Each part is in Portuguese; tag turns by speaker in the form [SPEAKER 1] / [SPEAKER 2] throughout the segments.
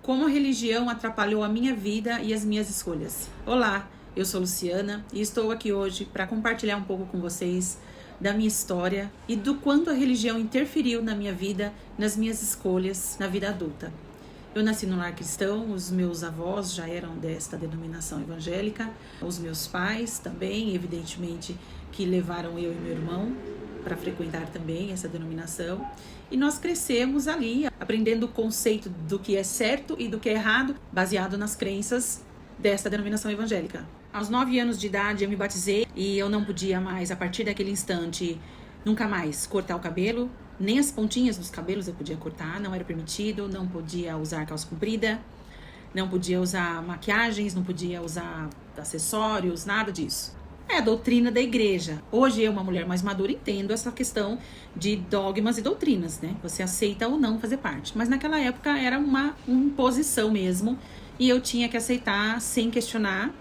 [SPEAKER 1] Como a religião atrapalhou a minha vida e as minhas escolhas. Olá, eu sou Luciana e estou aqui hoje para compartilhar um pouco com vocês da minha história e do quanto a religião interferiu na minha vida, nas minhas escolhas, na vida adulta. Eu nasci num lar cristão, os meus avós já eram desta denominação evangélica, os meus pais também, evidentemente, que levaram eu e meu irmão para frequentar também essa denominação. E nós crescemos ali, aprendendo o conceito do que é certo e do que é errado, baseado nas crenças desta denominação evangélica. Aos 9 anos de idade eu me batizei e eu não podia mais, a partir daquele instante, nunca mais cortar o cabelo, nem as pontinhas dos cabelos eu podia cortar, não era permitido, não podia usar calça comprida, não podia usar maquiagens, não podia usar acessórios, nada disso. É a doutrina da igreja. Hoje eu, uma mulher mais madura, entendo essa questão de dogmas e doutrinas, né? Você aceita ou não fazer parte. Mas naquela época era uma imposição mesmo e eu tinha que aceitar sem questionar.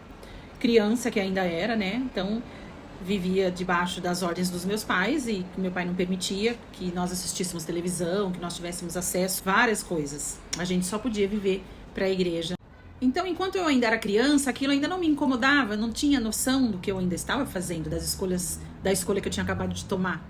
[SPEAKER 1] Criança que ainda era, né? Então vivia debaixo das ordens dos meus pais e meu pai não permitia que nós assistíssemos televisão, que nós tivéssemos acesso a várias coisas. A gente só podia viver para a igreja. Então, enquanto eu ainda era criança, aquilo ainda não me incomodava, não tinha noção do que eu ainda estava fazendo, da escolha que eu tinha acabado de tomar.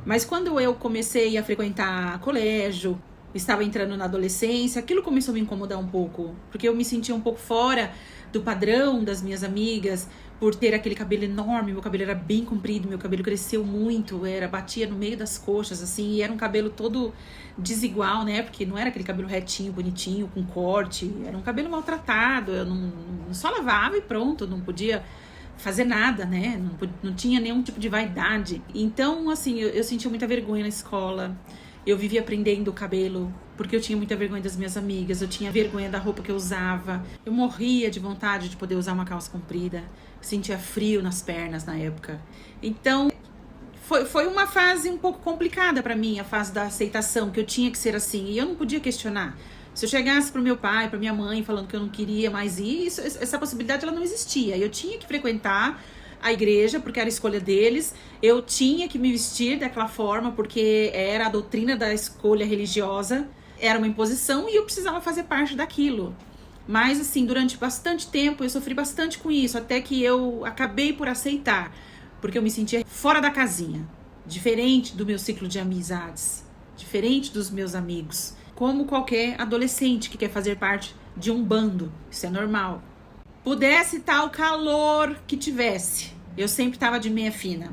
[SPEAKER 1] Mas quando eu comecei a frequentar colégio, estava entrando na adolescência, aquilo começou a me incomodar um pouco, porque eu me sentia um pouco fora do padrão das minhas amigas, por ter aquele cabelo enorme, meu cabelo era bem comprido, meu cabelo cresceu muito, batia no meio das coxas, assim, e era um cabelo todo desigual, né, porque não era aquele cabelo retinho, bonitinho, com corte, era um cabelo maltratado, eu não só lavava e pronto, não podia fazer nada, né, não tinha nenhum tipo de vaidade. Então, assim, eu sentia muita vergonha na escola. Eu vivia prendendo o cabelo, porque eu tinha muita vergonha das minhas amigas, eu tinha vergonha da roupa que eu usava. Eu morria de vontade de poder usar uma calça comprida, sentia frio nas pernas na época. Então, foi uma fase um pouco complicada para mim, a fase da aceitação, que eu tinha que ser assim, e eu não podia questionar. Se eu chegasse pro meu pai, pra minha mãe, falando que eu não queria mais ir, essa possibilidade ela não existia. Eu tinha que frequentar a igreja, porque era a escolha deles, eu tinha que me vestir daquela forma, porque era a doutrina da escolha religiosa, era uma imposição e eu precisava fazer parte daquilo. Mas assim, durante bastante tempo eu sofri bastante com isso, até que eu acabei por aceitar, porque eu me sentia fora da casinha, diferente do meu ciclo de amizades, diferente dos meus amigos, como qualquer adolescente que quer fazer parte de um bando, isso é normal. Pudesse estar o calor que tivesse, eu sempre estava de meia fina,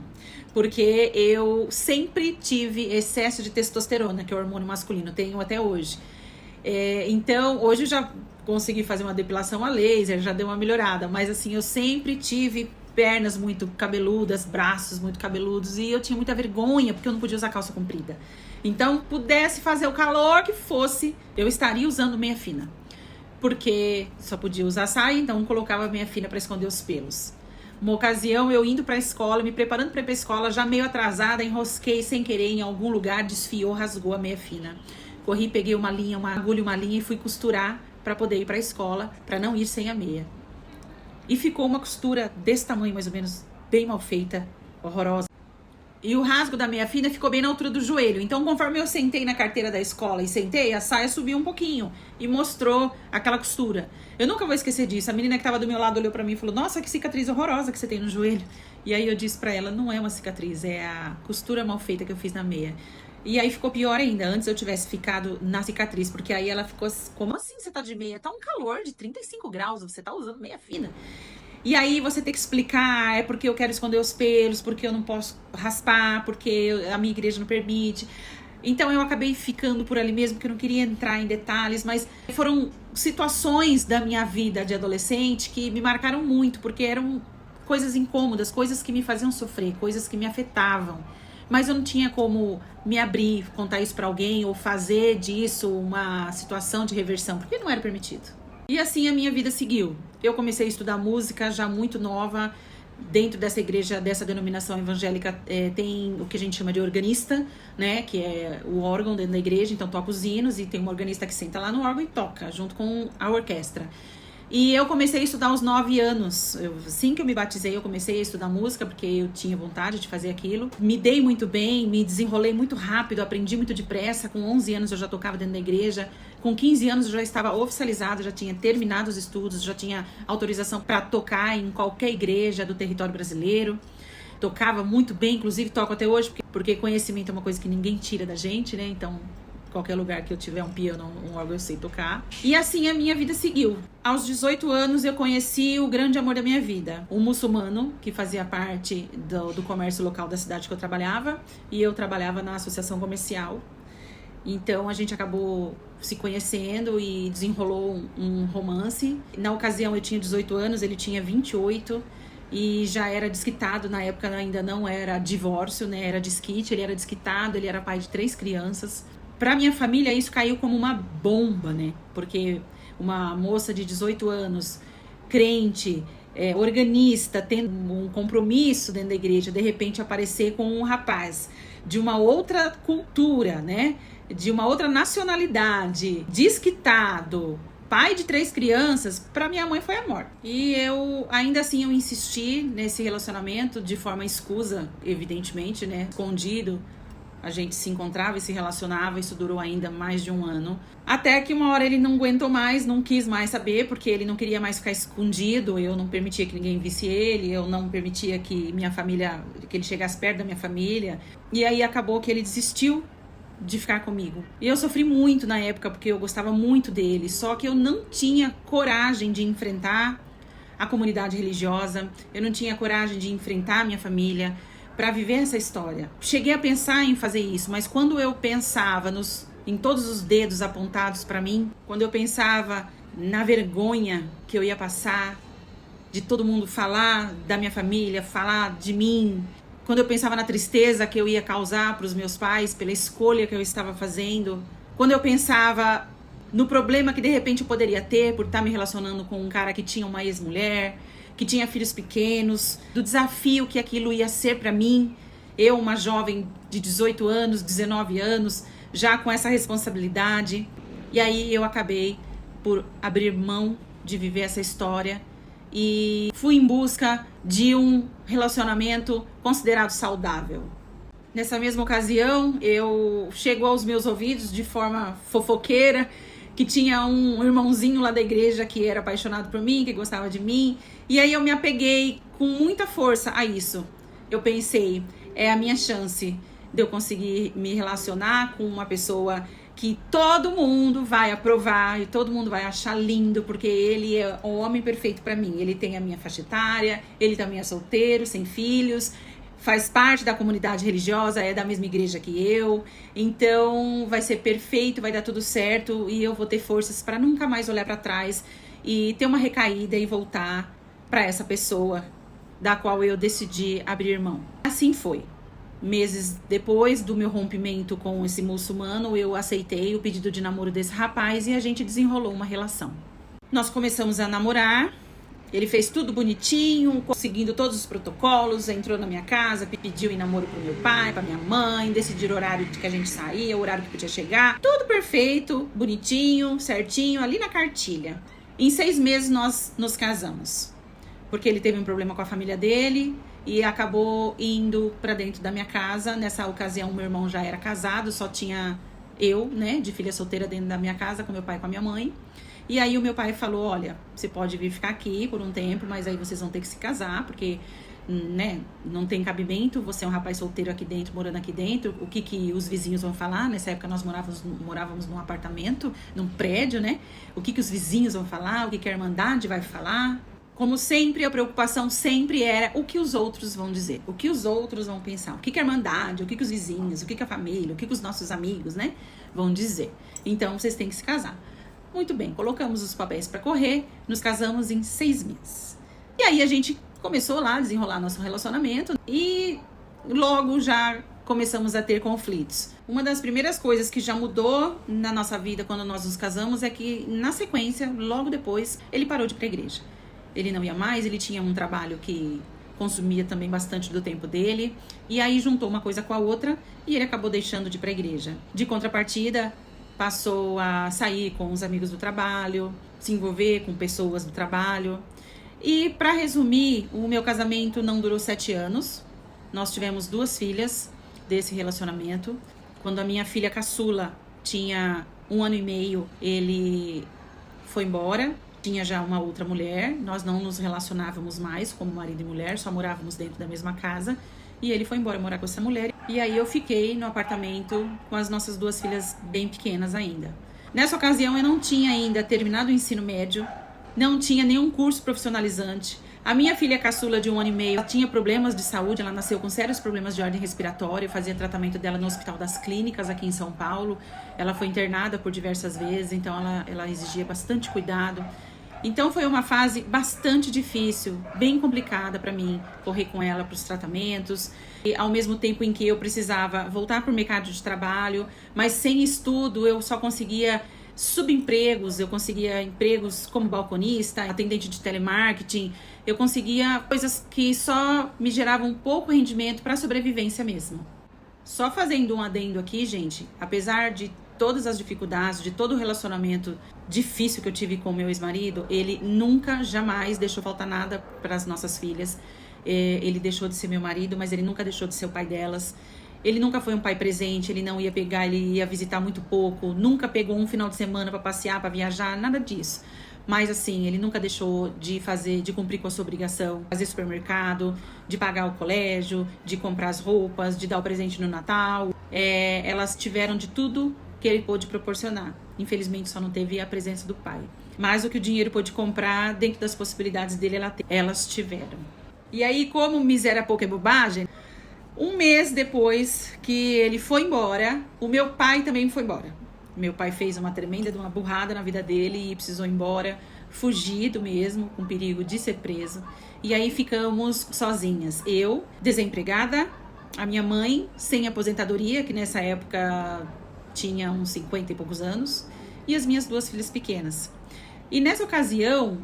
[SPEAKER 1] porque eu sempre tive excesso de testosterona, que é o hormônio masculino, tenho até hoje. Então, hoje eu já consegui fazer uma depilação a laser, já deu uma melhorada, mas assim, eu sempre tive pernas muito cabeludas, braços muito cabeludos, e eu tinha muita vergonha, porque eu não podia usar calça comprida. Então, pudesse fazer o calor que fosse, eu estaria usando meia fina. Porque só podia usar saia, então colocava meia fina para esconder os pelos. Uma ocasião, eu indo para a escola, me preparando para ir para a escola, já meio atrasada, enrosquei sem querer em algum lugar, desfiou, rasgou a meia fina. Corri, peguei uma linha, uma agulha, uma linha e fui costurar para poder ir para a escola, para não ir sem a meia. E ficou uma costura desse tamanho, mais ou menos, bem mal feita, horrorosa. E o rasgo da meia fina ficou bem na altura do joelho. Então, conforme eu sentei na carteira da escola e sentei, a saia subiu um pouquinho e mostrou aquela costura. Eu nunca vou esquecer disso. A menina que estava do meu lado olhou pra mim e falou: nossa, que cicatriz horrorosa que você tem no joelho. E aí eu disse pra ela: não é uma cicatriz, é a costura mal feita que eu fiz na meia. E aí ficou pior ainda. Antes eu tivesse ficado na cicatriz, porque aí ela ficou: como assim você tá de meia? Tá um calor de 35 graus, você tá usando meia fina. E aí você tem que explicar, é porque eu quero esconder os pelos, porque eu não posso raspar, porque a minha igreja não permite. Então eu acabei ficando por ali mesmo, porque eu não queria entrar em detalhes, mas foram situações da minha vida de adolescente que me marcaram muito, porque eram coisas incômodas, coisas que me faziam sofrer, coisas que me afetavam. Mas eu não tinha como me abrir, contar isso pra alguém ou fazer disso uma situação de reversão, porque não era permitido. E assim a minha vida seguiu. Eu comecei a estudar música já muito nova. Dentro dessa igreja, dessa denominação evangélica, tem o que a gente chama de organista, né? Que é o órgão dentro da igreja, então toca os hinos e tem uma organista que senta lá no órgão e toca, junto com a orquestra. E eu comecei a estudar aos 9 anos. Assim que eu me batizei, eu comecei a estudar música, porque eu tinha vontade de fazer aquilo. Me dei muito bem, me desenrolei muito rápido, aprendi muito depressa. Com 11 anos eu já tocava dentro da igreja. Com 15 anos eu já estava oficializada, já tinha terminado os estudos, já tinha autorização para tocar em qualquer igreja do território brasileiro. Tocava muito bem, inclusive toco até hoje, porque conhecimento é uma coisa que ninguém tira da gente, né? Então, qualquer lugar que eu tiver um piano, um órgão, eu sei tocar. E assim a minha vida seguiu. Aos 18 anos eu conheci o grande amor da minha vida, um muçulmano que fazia parte do comércio local da cidade que eu trabalhava, e eu trabalhava na associação comercial. Então a gente acabou se conhecendo e desenrolou um romance. Na ocasião eu tinha 18 anos, ele tinha 28 e já era desquitado. Na época ainda não era divórcio, né? Era desquite, ele era desquitado, ele era pai de 3 crianças. Para minha família isso caiu como uma bomba, né? Porque uma moça de 18 anos, crente, organista, tendo um compromisso dentro da igreja, de repente aparecer com um rapaz de uma outra cultura, né? De uma outra nacionalidade, desquitado, pai de 3 crianças, para minha mãe foi a morte. E eu, ainda assim, eu insisti nesse relacionamento de forma escusa, evidentemente, né? Escondido. A gente se encontrava e se relacionava, isso durou ainda mais de 1 ano. Até que uma hora ele não aguentou mais, não quis mais saber, porque ele não queria mais ficar escondido, eu não permitia que ninguém visse ele, eu não permitia que minha família, que ele chegasse perto da minha família. E aí acabou que ele desistiu de ficar comigo. E eu sofri muito na época, porque eu gostava muito dele, só que eu não tinha coragem de enfrentar a comunidade religiosa, eu não tinha coragem de enfrentar a minha família para viver essa história. Cheguei a pensar em fazer isso, mas quando eu pensava em todos os dedos apontados para mim, quando eu pensava na vergonha que eu ia passar, de todo mundo falar da minha família, falar de mim, quando eu pensava na tristeza que eu ia causar para os meus pais pela escolha que eu estava fazendo, quando eu pensava no problema que de repente eu poderia ter por estar me relacionando com um cara que tinha uma ex-mulher, que tinha filhos pequenos, do desafio que aquilo ia ser para mim, eu, uma jovem de 18 anos, 19 anos, já com essa responsabilidade. E aí eu acabei por abrir mão de viver essa história e fui em busca de um relacionamento considerado saudável. Nessa mesma ocasião, chegou aos meus ouvidos de forma fofoqueira que tinha um irmãozinho lá da igreja que era apaixonado por mim, que gostava de mim. E aí eu me apeguei com muita força a isso. Eu pensei, é a minha chance de eu conseguir me relacionar com uma pessoa que todo mundo vai aprovar e todo mundo vai achar lindo, porque ele é o homem perfeito para mim. Ele tem a minha faixa etária, ele também é solteiro, sem filhos, faz parte da comunidade religiosa, é da mesma igreja que eu, então vai ser perfeito, vai dar tudo certo e eu vou ter forças para nunca mais olhar para trás e ter uma recaída e voltar para essa pessoa da qual eu decidi abrir mão. Assim foi. Meses depois do meu rompimento com esse muçulmano, eu aceitei o pedido de namoro desse rapaz e a gente desenrolou uma relação. Nós começamos a namorar. Ele fez tudo bonitinho, seguindo todos os protocolos, entrou na minha casa, pediu em namoro pro meu pai, pra minha mãe, decidiu o horário de que a gente saía, o horário que podia chegar. Tudo perfeito, bonitinho, certinho, ali na cartilha. Em 6 meses nós nos casamos, porque ele teve um problema com a família dele e acabou indo pra dentro da minha casa. Nessa ocasião, meu irmão já era casado, só tinha eu, né, de filha solteira dentro da minha casa, com meu pai e com a minha mãe. E aí o meu pai falou, olha, você pode vir ficar aqui por um tempo, mas aí vocês vão ter que se casar, porque, né, não tem cabimento, você é um rapaz solteiro aqui dentro, morando aqui dentro, o que os vizinhos vão falar? Nessa época nós morávamos num apartamento, num prédio, né? O que os vizinhos vão falar? O que a Irmandade vai falar? Como sempre, a preocupação sempre era o que os outros vão dizer, o que os outros vão pensar, o que a Irmandade, o que os vizinhos, o que a família, o que os nossos amigos, né, vão dizer. Então, vocês têm que se casar. Muito bem, colocamos os papéis para correr, nos casamos em 6 meses. E aí a gente começou lá a desenrolar nosso relacionamento e logo já começamos a ter conflitos. Uma das primeiras coisas que já mudou na nossa vida quando nós nos casamos é que, na sequência, logo depois, ele parou de ir para a igreja. Ele não ia mais, ele tinha um trabalho que consumia também bastante do tempo dele. E aí juntou uma coisa com a outra e ele acabou deixando de ir para a igreja. De contrapartida, passou a sair com os amigos do trabalho, se envolver com pessoas do trabalho. E, para resumir, o meu casamento não durou 7 anos. Nós tivemos 2 filhas desse relacionamento. Quando a minha filha caçula tinha 1 ano e meio ele foi embora, tinha já uma outra mulher, nós não nos relacionávamos mais como marido e mulher, só morávamos dentro da mesma casa, e ele foi embora morar com essa mulher. E aí eu fiquei no apartamento com as nossas 2 filhas bem pequenas ainda. Nessa ocasião eu não tinha ainda terminado o ensino médio, não tinha nenhum curso profissionalizante. A minha filha caçula de 1 ano e meio tinha problemas de saúde, ela nasceu com sérios problemas de ordem respiratória, eu fazia tratamento dela no Hospital das Clínicas aqui em São Paulo. Ela foi internada por diversas vezes, então ela exigia bastante cuidado. Então foi uma fase bastante difícil, bem complicada para mim, correr com ela para os tratamentos, e ao mesmo tempo em que eu precisava voltar para o mercado de trabalho, mas sem estudo eu só conseguia subempregos, eu conseguia empregos como balconista, atendente de telemarketing, eu conseguia coisas que só me geravam pouco rendimento para sobrevivência mesmo. Só fazendo um adendo aqui, gente, apesar de todas as dificuldades, de todo o relacionamento difícil que eu tive com o meu ex-marido, ele nunca, jamais deixou faltar nada para as nossas filhas. Ele deixou de ser meu marido, mas ele nunca deixou de ser o pai delas. Ele nunca foi um pai presente, ele não ia pegar, ele ia visitar muito pouco, nunca pegou um final de semana para passear, para viajar, nada disso. Mas assim, ele nunca deixou de cumprir com a sua obrigação, fazer supermercado, de pagar o colégio, de comprar as roupas, de dar o presente no Natal. Elas tiveram de tudo que ele pôde proporcionar. Infelizmente só não teve a presença do pai. Mas o que o dinheiro pôde comprar, dentro das possibilidades dele, elas tiveram. E aí, como miséria pouca é bobagem, 1 mês depois que ele foi embora, o meu pai também foi embora. Meu pai fez uma tremenda de uma burrada na vida dele e precisou ir embora, fugido mesmo, com perigo de ser preso. E aí ficamos sozinhas. Eu, desempregada, a minha mãe, sem aposentadoria, que nessa época tinha uns 50 e poucos anos, e as minhas 2 filhas pequenas. E nessa ocasião,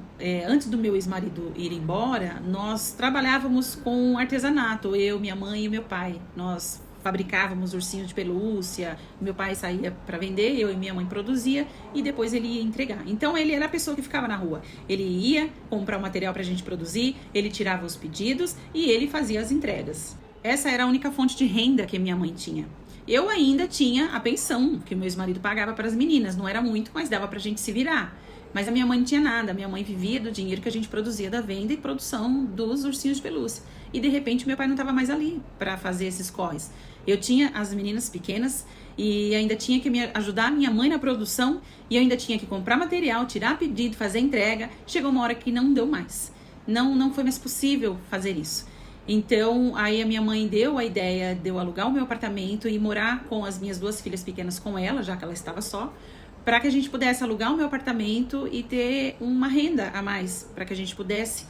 [SPEAKER 1] antes do meu ex-marido ir embora, nós trabalhávamos com artesanato, eu, minha mãe e meu pai. Nós fabricávamos ursinhos de pelúcia, meu pai saía para vender, eu e minha mãe produzia e depois ele ia entregar. Então ele era a pessoa que ficava na rua. Ele ia comprar o material para a gente produzir, ele tirava os pedidos e ele fazia as entregas. Essa era a única fonte de renda que minha mãe tinha. Eu ainda tinha a pensão que meu ex-marido pagava para as meninas, não era muito, mas dava pra gente se virar. Mas a minha mãe não tinha nada, a minha mãe vivia do dinheiro que a gente produzia da venda e produção dos ursinhos de pelúcia. E de repente meu pai não estava mais ali para fazer esses corres. Eu tinha as meninas pequenas e ainda tinha que ajudar a minha mãe na produção e eu ainda tinha que comprar material, tirar pedido, fazer entrega. Chegou uma hora que não deu mais. Não foi mais possível fazer isso. Então, aí a minha mãe deu a ideia de eu alugar o meu apartamento e morar com as minhas 2 filhas pequenas com ela, já que ela estava só, para que a gente pudesse alugar o meu apartamento e ter uma renda a mais, para que a gente pudesse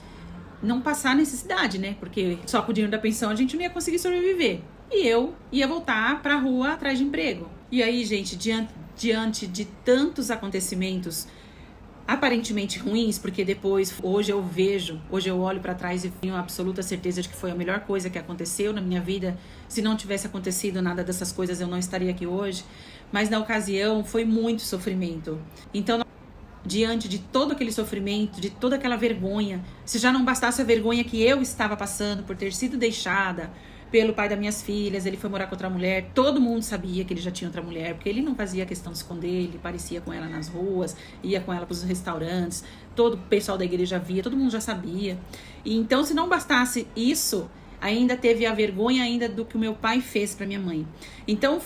[SPEAKER 1] não passar necessidade, né? Porque só com o dinheiro da pensão a gente não ia conseguir sobreviver. E eu ia voltar para a rua atrás de emprego. E aí, gente, diante de tantos acontecimentos aparentemente ruins, porque depois, hoje eu olho para trás e tenho absoluta certeza de que foi a melhor coisa que aconteceu na minha vida. Se não tivesse acontecido nada dessas coisas, eu não estaria aqui hoje. Mas na ocasião foi muito sofrimento. Então, diante de todo aquele sofrimento, de toda aquela vergonha, se já não bastasse a vergonha que eu estava passando por ter sido deixada pelo pai das minhas filhas, ele foi morar com outra mulher, todo mundo sabia que ele já tinha outra mulher, porque ele não fazia questão de esconder, ele parecia com ela nas ruas, ia com ela para os restaurantes, todo o pessoal da igreja via, todo mundo já sabia. E então, se não bastasse isso, ainda teve a vergonha ainda do que o meu pai fez para minha mãe. Então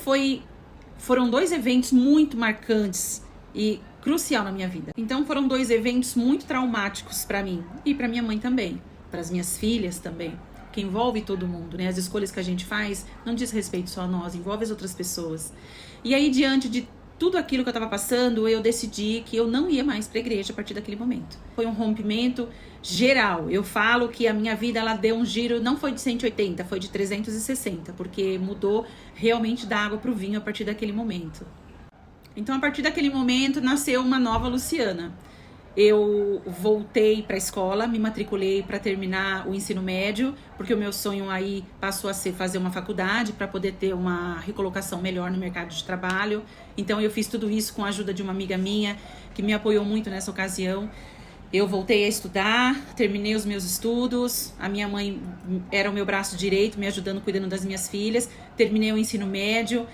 [SPEAKER 1] foram 2 eventos muito marcantes e crucial na minha vida. Então foram 2 eventos muito traumáticos para mim e para minha mãe também, para as minhas filhas também, que envolve todo mundo, né? As escolhas que a gente faz não diz respeito só a nós, envolve as outras pessoas. E aí, diante de tudo aquilo que eu estava passando, eu decidi que eu não ia mais para a igreja a partir daquele momento. Foi um rompimento geral. Eu falo que a minha vida, ela deu um giro, não foi de 180, foi de 360, porque mudou realmente da água para o vinho a partir daquele momento. Então, a partir daquele momento, nasceu uma nova Luciana. Eu voltei para a escola, me matriculei para terminar o ensino médio, porque o meu sonho aí passou a ser fazer uma faculdade para poder ter uma recolocação melhor no mercado de trabalho. Então eu fiz tudo isso com a ajuda de uma amiga minha que me apoiou muito nessa ocasião. Eu voltei a estudar, terminei os meus estudos, a minha mãe era o meu braço direito, me ajudando, cuidando das minhas filhas, terminei o ensino médio.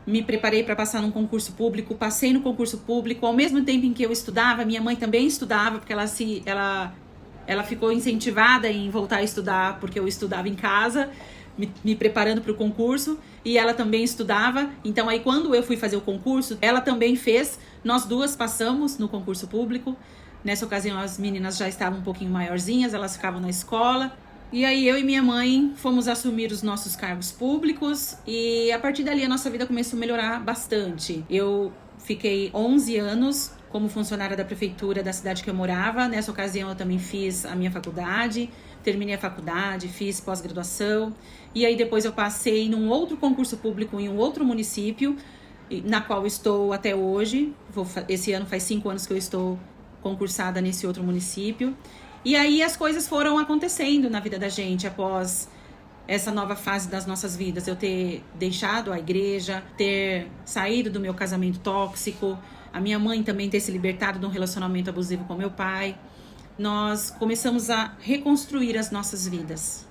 [SPEAKER 1] me preparei para passar num concurso público, passei no concurso público, ao mesmo tempo em que eu estudava, minha mãe também estudava, porque ela ficou incentivada em voltar a estudar, porque eu estudava em casa, me preparando para o concurso, e ela também estudava. Então aí quando eu fui fazer o concurso, ela também fez, nós duas passamos no concurso público. Nessa ocasião as meninas já estavam um pouquinho maiorzinhas, elas ficavam na escola. E aí eu e minha mãe fomos assumir os nossos cargos públicos e a partir dali a nossa vida começou a melhorar bastante. Eu fiquei 11 anos como funcionária da prefeitura da cidade que eu morava. Nessa ocasião eu também fiz a minha faculdade, terminei a faculdade, fiz pós-graduação. E aí depois eu passei num outro concurso público em um outro município, na qual estou até hoje. Esse ano faz 5 anos que eu estou concursada nesse outro município. E aí as coisas foram acontecendo na vida da gente após essa nova fase das nossas vidas. Eu ter deixado a igreja, ter saído do meu casamento tóxico, a minha mãe também ter se libertado de um relacionamento abusivo com meu pai. Nós começamos a reconstruir as nossas vidas.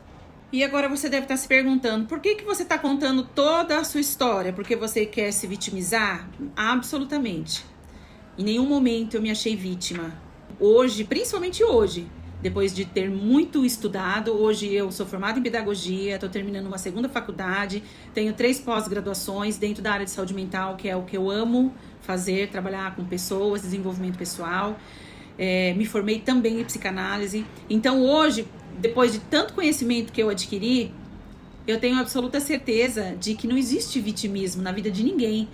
[SPEAKER 1] E agora você deve estar se perguntando, por que você está contando toda a sua história? Porque você quer se vitimizar? Absolutamente. Em nenhum momento eu me achei vítima. Hoje, principalmente hoje, depois de ter muito estudado, hoje eu sou formada em pedagogia, estou terminando uma segunda faculdade, tenho 3 pós-graduações dentro da área de saúde mental, que é o que eu amo fazer, trabalhar com pessoas, desenvolvimento pessoal. Me formei também em psicanálise. Então hoje, depois de tanto conhecimento que eu adquiri, eu tenho absoluta certeza de que não existe vitimismo na vida de ninguém.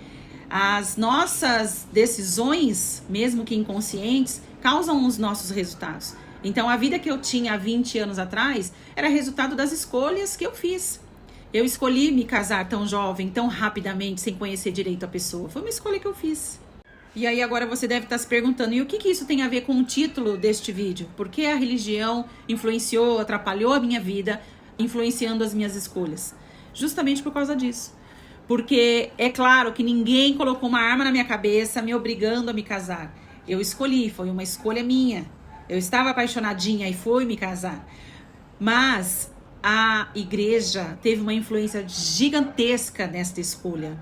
[SPEAKER 1] As nossas decisões, mesmo que inconscientes, causam os nossos resultados. Então, a vida que eu tinha há 20 anos atrás era resultado das escolhas que eu fiz. Eu escolhi me casar tão jovem, tão rapidamente, sem conhecer direito a pessoa. Foi uma escolha que eu fiz. E aí agora você deve estar se perguntando, e o que isso tem a ver com o título deste vídeo? Por que a religião influenciou, atrapalhou a minha vida, influenciando as minhas escolhas? Justamente por causa disso. Porque é claro que ninguém colocou uma arma na minha cabeça me obrigando a me casar. Eu escolhi, foi uma escolha minha. Eu estava apaixonadinha e fui me casar. Mas a igreja teve uma influência gigantesca nesta escolha.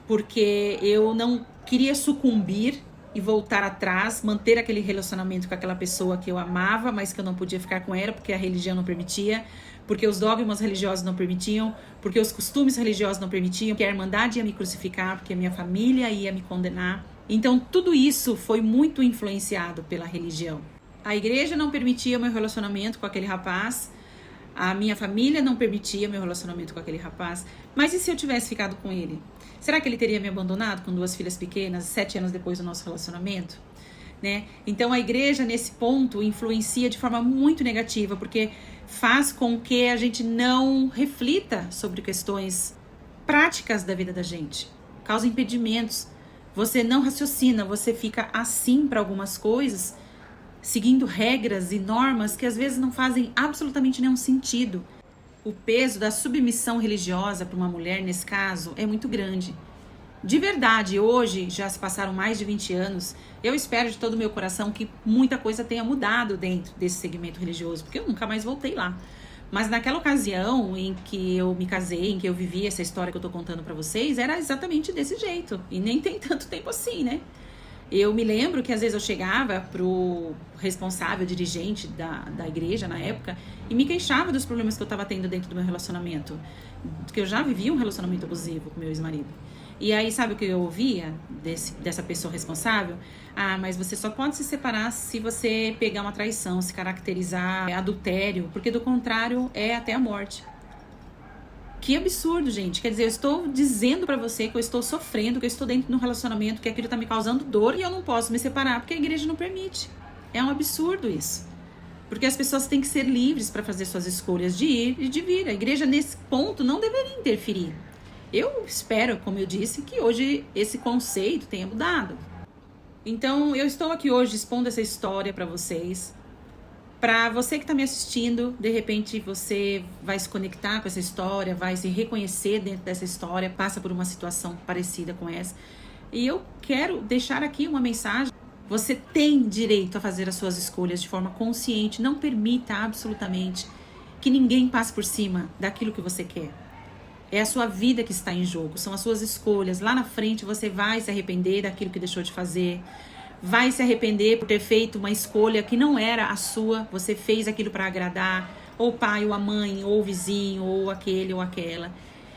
[SPEAKER 1] Porque eu não queria sucumbir e voltar atrás, manter aquele relacionamento com aquela pessoa que eu amava, mas que eu não podia ficar com ela porque a religião não permitia, porque os dogmas religiosos não permitiam, porque os costumes religiosos não permitiam, porque a irmandade ia me crucificar, porque a minha família ia me condenar. Então tudo isso foi muito influenciado pela religião. A igreja não permitia meu relacionamento com aquele rapaz, a minha família não permitia meu relacionamento com aquele rapaz, mas e se eu tivesse ficado com ele? Será que ele teria me abandonado com 2 filhas pequenas, 7 anos depois do nosso relacionamento? Né? Então a igreja nesse ponto influencia de forma muito negativa, porque faz com que a gente não reflita sobre questões práticas da vida da gente, causa impedimentos, você não raciocina, você fica assim para algumas coisas, seguindo regras e normas que às vezes não fazem absolutamente nenhum sentido. O peso da submissão religiosa para uma mulher, nesse caso, é muito grande. De verdade, hoje, já se passaram mais de 20 anos, eu espero de todo o meu coração que muita coisa tenha mudado dentro desse segmento religioso, porque eu nunca mais voltei lá. Mas naquela ocasião em que eu me casei, em que eu vivi essa história que eu tô contando para vocês, era exatamente desse jeito. E nem tem tanto tempo assim, né? Eu me lembro que às vezes eu chegava pro responsável, dirigente da igreja na época e me queixava dos problemas que eu estava tendo dentro do meu relacionamento. Porque eu já vivia um relacionamento abusivo com meu ex-marido. E aí, sabe o que eu ouvia dessa pessoa responsável? Ah, mas você só pode se separar se você pegar uma traição, se caracterizar adultério, porque do contrário é até a morte. Que absurdo, gente. Quer dizer, eu estou dizendo pra você que eu estou sofrendo, que eu estou dentro de um relacionamento, que aquilo tá me causando dor e eu não posso me separar porque a igreja não permite. É um absurdo isso. Porque as pessoas têm que ser livres para fazer suas escolhas de ir e de vir. A igreja, nesse ponto, não deveria interferir. Eu espero, como eu disse, que hoje esse conceito tenha mudado. Então, eu estou aqui hoje expondo essa história para vocês. Para você que está me assistindo, de repente você vai se conectar com essa história, vai se reconhecer dentro dessa história, passa por uma situação parecida com essa. E eu quero deixar aqui uma mensagem. Você tem direito a fazer as suas escolhas de forma consciente. Não permita absolutamente que ninguém passe por cima daquilo que você quer. É a sua vida que está em jogo, são as suas escolhas. Lá na frente você vai se arrepender daquilo que deixou de fazer. Vai se arrepender por ter feito uma escolha que não era a sua. Você fez aquilo para agradar ou o pai, ou a mãe, ou o vizinho, ou aquele ou aquela.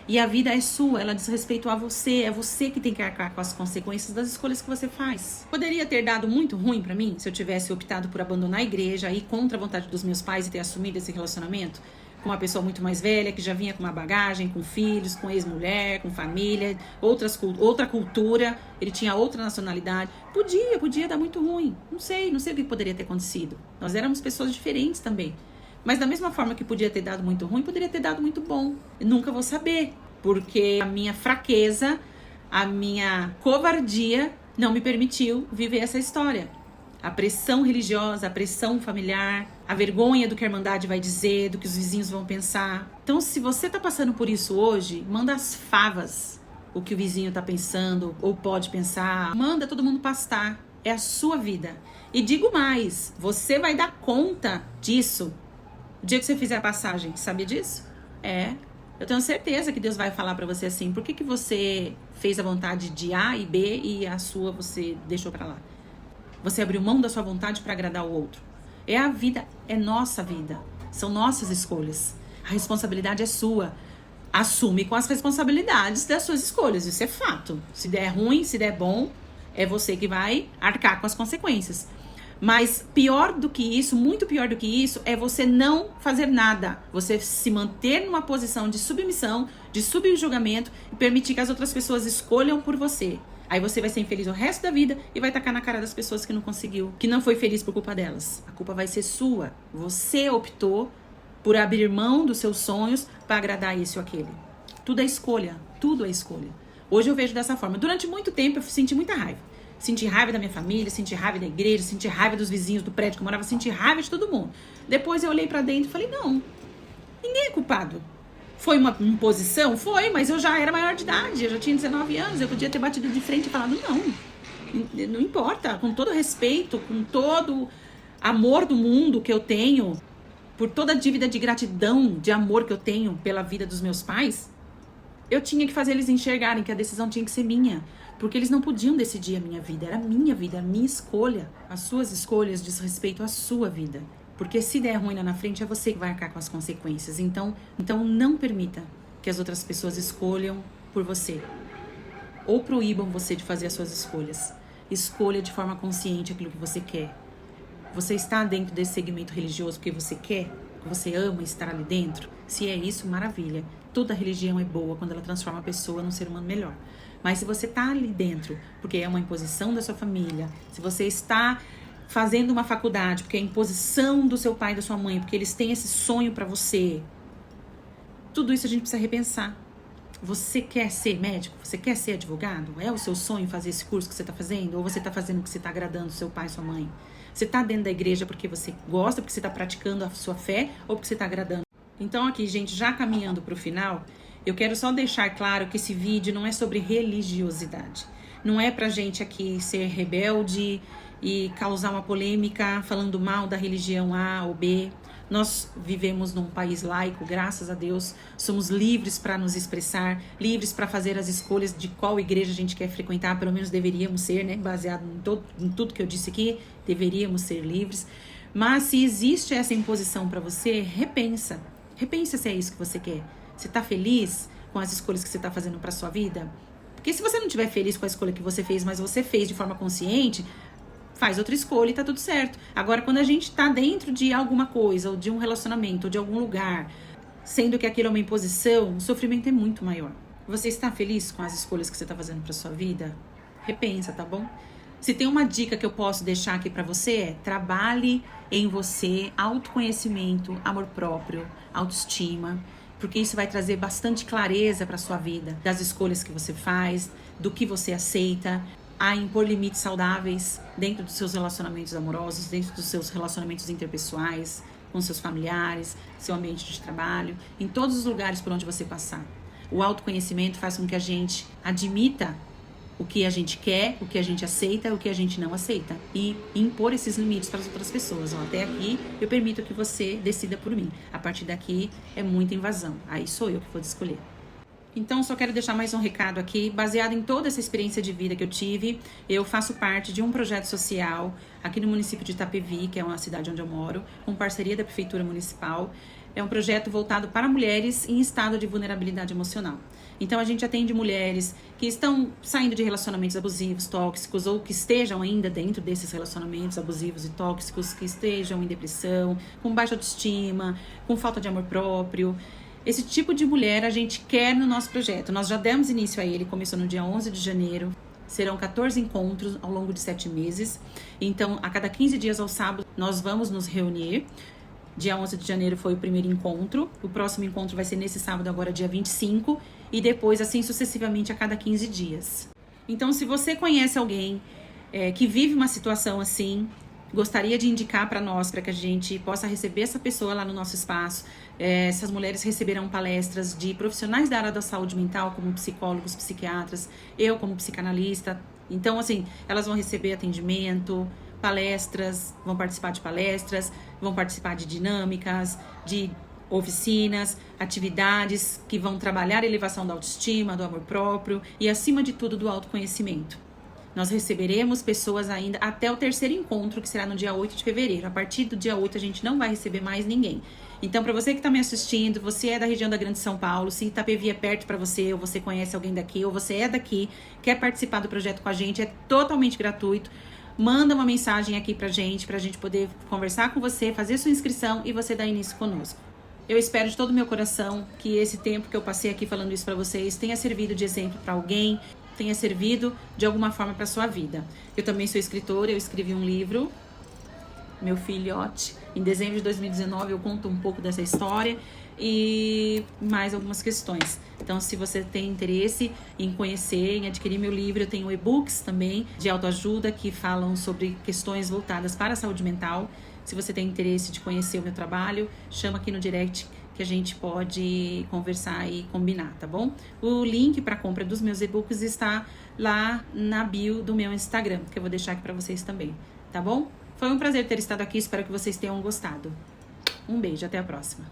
[SPEAKER 1] E a vida é sua, ela diz respeito a você. É você que tem que arcar com as consequências das escolhas que você faz. Poderia ter dado muito ruim pra mim se eu tivesse optado por abandonar a igreja, ir contra a vontade dos meus pais e ter assumido esse relacionamento com uma pessoa muito mais velha, que já vinha com uma bagagem, com filhos, com ex-mulher, com família, outra cultura, ele tinha outra nacionalidade. Podia dar muito ruim. Não sei o que poderia ter acontecido. Nós éramos pessoas diferentes também. Mas da mesma forma que podia ter dado muito ruim, poderia ter dado muito bom. Eu nunca vou saber, porque a minha fraqueza, a minha covardia não me permitiu viver essa história. A pressão religiosa, a pressão familiar, a vergonha do que a Irmandade vai dizer, do que os vizinhos vão pensar. Então, se você tá passando por isso hoje, manda as favas o que o vizinho tá pensando ou pode pensar. Manda todo mundo pastar. É a sua vida. E digo mais, você vai dar conta disso o dia que você fizer a passagem. Sabia disso? Eu tenho certeza que Deus vai falar pra você assim: por que você fez a vontade de A e B e a sua você deixou pra lá? Você abriu mão da sua vontade para agradar o outro. É a vida, é nossa vida. São nossas escolhas. A responsabilidade é sua. Assume com as responsabilidades das suas escolhas. Isso é fato. Se der ruim, se der bom, é você que vai arcar com as consequências. Mas pior do que isso, muito pior do que isso, é você não fazer nada. Você se manter numa posição de submissão, de subjugamento e permitir que as outras pessoas escolham por você. Aí você vai ser infeliz o resto da vida e vai tacar na cara das pessoas que não conseguiu, que não foi feliz por culpa delas. A culpa vai ser sua. Você optou por abrir mão dos seus sonhos para agradar esse ou aquele. Tudo é escolha, tudo é escolha. Hoje eu vejo dessa forma. Durante muito tempo eu senti muita raiva. Senti raiva da minha família, senti raiva da igreja, senti raiva dos vizinhos do prédio que eu morava, senti raiva de todo mundo. Depois eu olhei para dentro e falei: não, ninguém é culpado. Foi uma imposição? Foi, mas eu já era maior de idade, eu já tinha 19 anos, eu podia ter batido de frente e falado não importa, com todo respeito, com todo amor do mundo que eu tenho, por toda a dívida de gratidão, de amor que eu tenho pela vida dos meus pais, eu tinha que fazer eles enxergarem que a decisão tinha que ser minha, porque eles não podiam decidir a minha vida, era a minha escolha. As suas escolhas diz respeito à sua vida. Porque se der ruim lá na frente, é você que vai arcar com as consequências. Então não permita que as outras pessoas escolham por você. Ou proíbam você de fazer as suas escolhas. Escolha de forma consciente aquilo que você quer. Você está dentro desse segmento religioso porque você quer? Porque você ama estar ali dentro? Se é isso, maravilha. Toda religião é boa quando ela transforma a pessoa num ser humano melhor. Mas se você está ali dentro porque é uma imposição da sua família, se você está fazendo uma faculdade porque é imposição do seu pai e da sua mãe, porque eles têm esse sonho pra você, tudo isso a gente precisa repensar. Você quer ser médico? Você quer ser advogado? É o seu sonho fazer esse curso que você tá fazendo? Ou você tá fazendo porque você tá agradando seu pai e sua mãe? Você tá dentro da igreja porque você gosta, porque você tá praticando a sua fé, ou porque você tá agradando? Então aqui, gente, já caminhando pro final, eu quero só deixar claro que esse vídeo não é sobre religiosidade. Não é pra gente aqui ser rebelde e causar uma polêmica falando mal da religião A ou B. Nós vivemos num país laico, graças a Deus, somos livres para nos expressar, livres para fazer as escolhas de qual igreja a gente quer frequentar, pelo menos deveríamos ser, né? Baseado em tudo que eu disse aqui, deveríamos ser livres. Mas se existe essa imposição para você, repensa se é isso que você quer. Você está feliz com as escolhas que você está fazendo para sua vida? Porque se você não estiver feliz com a escolha que você fez, mas você fez de forma consciente, faz outra escolha e tá tudo certo. Agora, quando a gente tá dentro de alguma coisa, ou de um relacionamento, ou de algum lugar, sendo que aquilo é uma imposição, o sofrimento é muito maior. Você está feliz com as escolhas que você tá fazendo pra sua vida? Repensa, tá bom? Se tem uma dica que eu posso deixar aqui pra você é: trabalhe em você, autoconhecimento, amor próprio, autoestima, porque isso vai trazer bastante clareza pra sua vida, das escolhas que você faz, do que você aceita, a impor limites saudáveis dentro dos seus relacionamentos amorosos, dentro dos seus relacionamentos interpessoais, com seus familiares, seu ambiente de trabalho, em todos os lugares por onde você passar. O autoconhecimento faz com que a gente admita o que a gente quer, o que a gente aceita, o que a gente não aceita, e impor esses limites para as outras pessoas. Até aqui eu permito que você decida por mim. A partir daqui é muita invasão. Aí sou eu que vou escolher. Então, só quero deixar mais um recado aqui. Baseado em toda essa experiência de vida que eu tive, eu faço parte de um projeto social aqui no município de Itapevi, que é uma cidade onde eu moro, com parceria da Prefeitura Municipal. É um projeto voltado para mulheres em estado de vulnerabilidade emocional. Então, a gente atende mulheres que estão saindo de relacionamentos abusivos, tóxicos, ou que estejam ainda dentro desses relacionamentos abusivos e tóxicos, que estejam em depressão, com baixa autoestima, com falta de amor próprio. Esse tipo de mulher a gente quer no nosso projeto. Nós já demos início a ele, começou no dia 11 de janeiro. Serão 14 encontros ao longo de 7 meses. Então, a cada 15 dias ao sábado, nós vamos nos reunir. Dia 11 de janeiro foi o primeiro encontro. O próximo encontro vai ser nesse sábado, agora dia 25. E depois, assim sucessivamente, a cada 15 dias. Então, se você conhece alguém que vive uma situação assim, gostaria de indicar para nós, para que a gente possa receber essa pessoa lá no nosso espaço. Essas mulheres receberão palestras de profissionais da área da saúde mental, como psicólogos, psiquiatras, eu como psicanalista. Então, assim, elas vão receber atendimento, palestras, vão participar de palestras, vão participar de dinâmicas, de oficinas, atividades que vão trabalhar a elevação da autoestima, do amor próprio e, acima de tudo, do autoconhecimento. Nós receberemos pessoas ainda até o terceiro encontro, que será no dia 8 de fevereiro. A partir do dia 8 a gente não vai receber mais ninguém. Então, para você que está me assistindo, você é da região da Grande São Paulo, se Itapevi é perto para você, ou você conhece alguém daqui, ou você é daqui, quer participar do projeto com a gente, é totalmente gratuito. Manda uma mensagem aqui pra gente poder conversar com você, fazer sua inscrição e você dar início conosco. Eu espero de todo o meu coração que esse tempo que eu passei aqui falando isso para vocês tenha servido de exemplo para alguém, tenha servido de alguma forma para sua vida. Eu também sou escritora, eu escrevi um livro, Meu Filhote. Em dezembro de 2019 eu conto um pouco dessa história e mais algumas questões. Então, se você tem interesse em conhecer, em adquirir meu livro, eu tenho e-books também de autoajuda que falam sobre questões voltadas para a saúde mental. Se você tem interesse de conhecer o meu trabalho, chama aqui no direct que a gente pode conversar e combinar, tá bom? O link para compra dos meus e-books está lá na bio do meu Instagram, que eu vou deixar aqui para vocês também, tá bom? Foi um prazer ter estado aqui, espero que vocês tenham gostado. Um beijo, até a próxima.